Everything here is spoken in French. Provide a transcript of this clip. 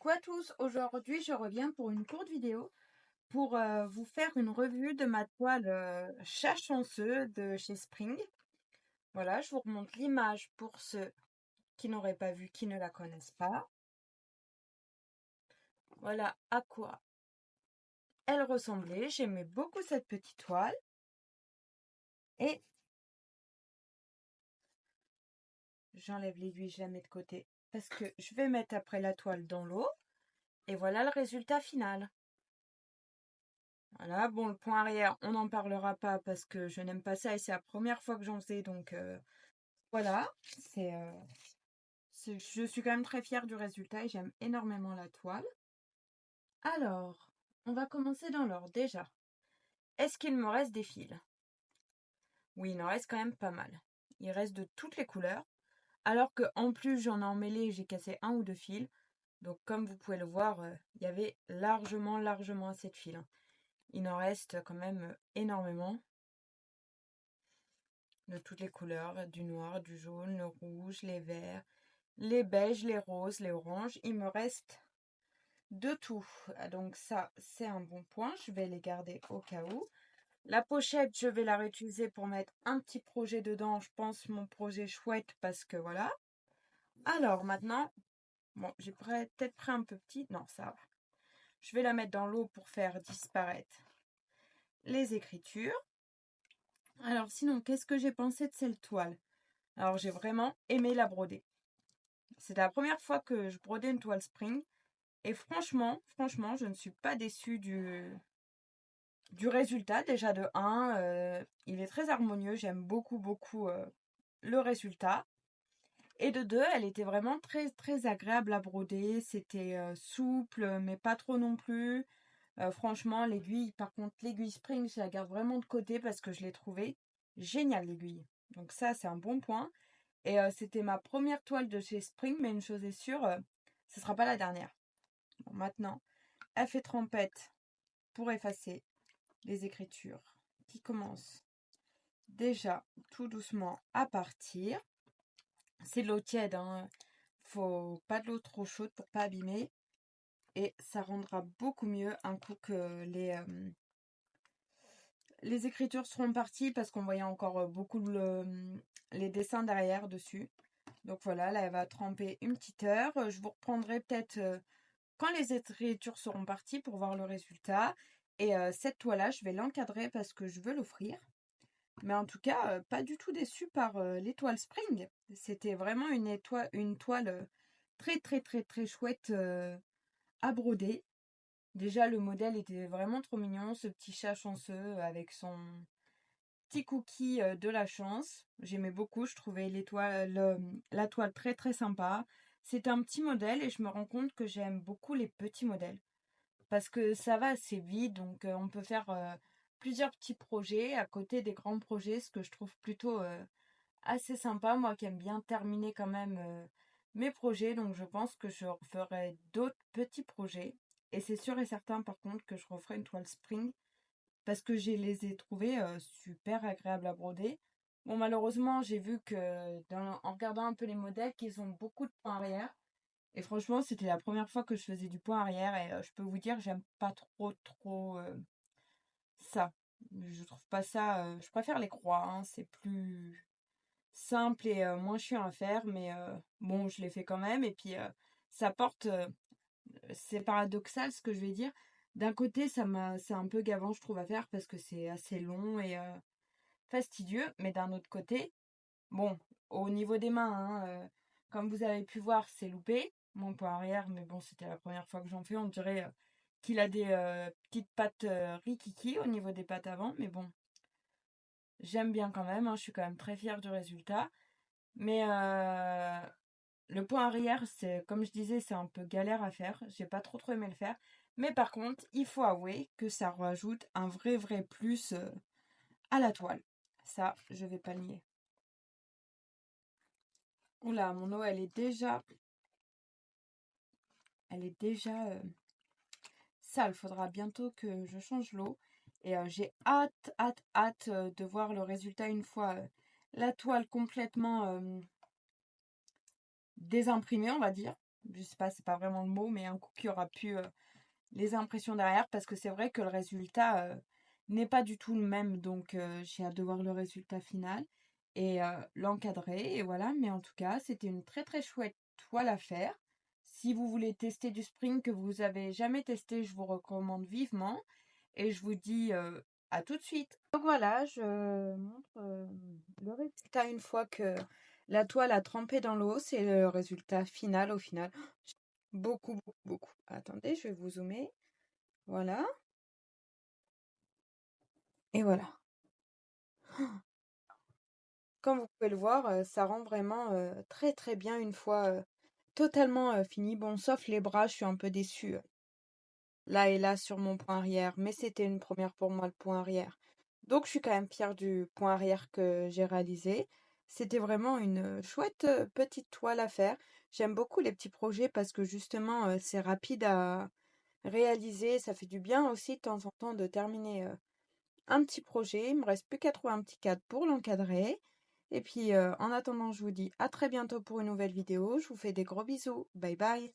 Coucou à tous, aujourd'hui je reviens pour une courte vidéo pour vous faire une revue de ma toile Chat chanceux de chez Spring. Voilà, je vous remonte l'image pour ceux qui n'auraient pas vu, qui ne la connaissent pas. Voilà à quoi elle ressemblait. J'aimais beaucoup cette petite toile. Et j'enlève l'aiguille, je la mets de côté parce que je vais mettre après la toile dans l'eau. Et voilà le résultat final. Voilà, bon, le point arrière, on n'en parlera pas parce que je n'aime pas ça et c'est la première fois que j'en faisais, donc voilà. Je suis quand même très fière du résultat et j'aime énormément la toile. Alors, on va commencer dans l'ordre déjà. Est-ce qu'il me reste des fils? Oui, il en reste quand même pas mal. Il reste de toutes les couleurs, alors que en plus j'en ai emmêlé, j'ai cassé un ou deux fils. Donc comme vous pouvez le voir, il y avait largement assez de fils, hein. Il en reste quand même énormément. De toutes les couleurs, du noir, du jaune, le rouge, les verts, les beiges, les roses, les oranges. Il me reste de tout. Donc ça, c'est un bon point. Je vais les garder au cas où. La pochette, je vais la réutiliser pour mettre un petit projet dedans. Je pense mon projet chouette parce que voilà. Alors maintenant, bon, j'ai peut-être pris un peu petit. Non, ça va. Je vais la mettre dans l'eau pour faire disparaître les écritures. Alors sinon, qu'est-ce que j'ai pensé de cette toile? Alors j'ai vraiment aimé la broder. C'était la première fois que je brodais une toile Spring. Et franchement, je ne suis pas déçue du résultat. Déjà de 1, il est très harmonieux. J'aime beaucoup le résultat. Et de 2, elle était vraiment très agréable à broder. C'était souple, mais pas trop non plus. Franchement, l'aiguille, par contre, l'aiguille Spring, je la garde vraiment de côté parce que je l'ai trouvée géniale, l'aiguille. Donc ça, c'est un bon point. Et c'était ma première toile de chez Spring, mais une chose est sûre, ce ne sera pas la dernière. Bon, maintenant, elle fait trempette pour effacer les écritures qui commencent déjà tout doucement à partir. C'est de l'eau tiède, hein. Faut pas de l'eau trop chaude pour pas abîmer. Et ça rendra beaucoup mieux un coup que les écritures seront parties parce qu'on voyait encore beaucoup les dessins derrière dessus. Donc voilà, là elle va tremper une petite heure. Je vous reprendrai peut-être quand les écritures seront parties pour voir le résultat. Et cette toile-là, je vais l'encadrer parce que je veux l'offrir. Mais en tout cas, pas du tout déçue par l'étoile Spring. C'était vraiment une toile très chouette à broder. Déjà, le modèle était vraiment trop mignon, ce petit chat chanceux avec son petit cookie de la chance. J'aimais beaucoup, je trouvais la toile très sympa. C'est un petit modèle et je me rends compte que j'aime beaucoup les petits modèles. Parce que ça va assez vite, donc on peut faire plusieurs petits projets à côté des grands projets, ce que je trouve plutôt assez sympa. Moi qui aime bien terminer quand même mes projets, donc je pense que je referai d'autres petits projets. Et c'est sûr et certain par contre que je referai une toile Spring parce que je les ai trouvées super agréables à broder. Bon, malheureusement, j'ai vu que en regardant un peu les modèles, qu'ils ont beaucoup de points arrière. Et franchement, c'était la première fois que je faisais du point arrière et je peux vous dire, j'aime pas trop ça. Je trouve pas ça. Je préfère les croix, hein, c'est plus simple et moins chiant à faire, mais bon, je l'ai fait quand même. Et puis, ça porte. C'est paradoxal ce que je vais dire. D'un côté, c'est un peu gavant, je trouve, à faire parce que c'est assez long et fastidieux. Mais d'un autre côté, bon, au niveau des mains, hein, comme vous avez pu voir, c'est loupé, mon point arrière, mais bon, c'était la première fois que j'en fais. On dirait qu'il a des petites pattes rikiki au niveau des pattes avant, mais bon, j'aime bien quand même, hein, je suis quand même très fière du résultat. Mais le point arrière, c'est comme je disais, c'est un peu galère à faire. J'ai pas trop aimé le faire. Mais par contre, il faut avouer que ça rajoute un vrai plus à la toile. Ça, je vais pas le nier. Oula, mon eau, elle est déjà sale. Faudra bientôt que je change l'eau. Et j'ai hâte de voir le résultat une fois la toile complètement désimprimée, on va dire. je sais pas, c'est pas vraiment le mot, mais un coup qui aura pu les impressions derrière, parce que c'est vrai que le résultat n'est pas du tout le même, donc j'ai hâte de voir le résultat final et l'encadrer, et voilà. Mais en tout cas, c'était une très très chouette toile à faire. Si vous voulez tester du spring que vous avez jamais testé, je vous recommande vivement, et je vous dis à tout de suite. Donc voilà, je montre le résultat une fois que la toile a trempé dans l'eau. C'est le résultat final au final. Beaucoup, beaucoup, beaucoup. Attendez, je vais vous zoomer. Voilà. Et voilà. Comme vous pouvez le voir, ça rend vraiment très très bien une fois totalement fini. Bon, sauf les bras, je suis un peu déçue là et là sur mon point arrière, mais c'était une première pour moi, le point arrière. Donc je suis quand même fière du point arrière que j'ai réalisé. C'était vraiment une chouette petite toile à faire. J'aime beaucoup les petits projets parce que justement c'est rapide à réaliser. Ça fait du bien aussi de temps en temps de terminer un petit projet. Il me reste plus qu'à trouver un petit cadre pour l'encadrer. Et puis en attendant, je vous dis à très bientôt pour une nouvelle vidéo. Je vous fais des gros bisous. Bye bye.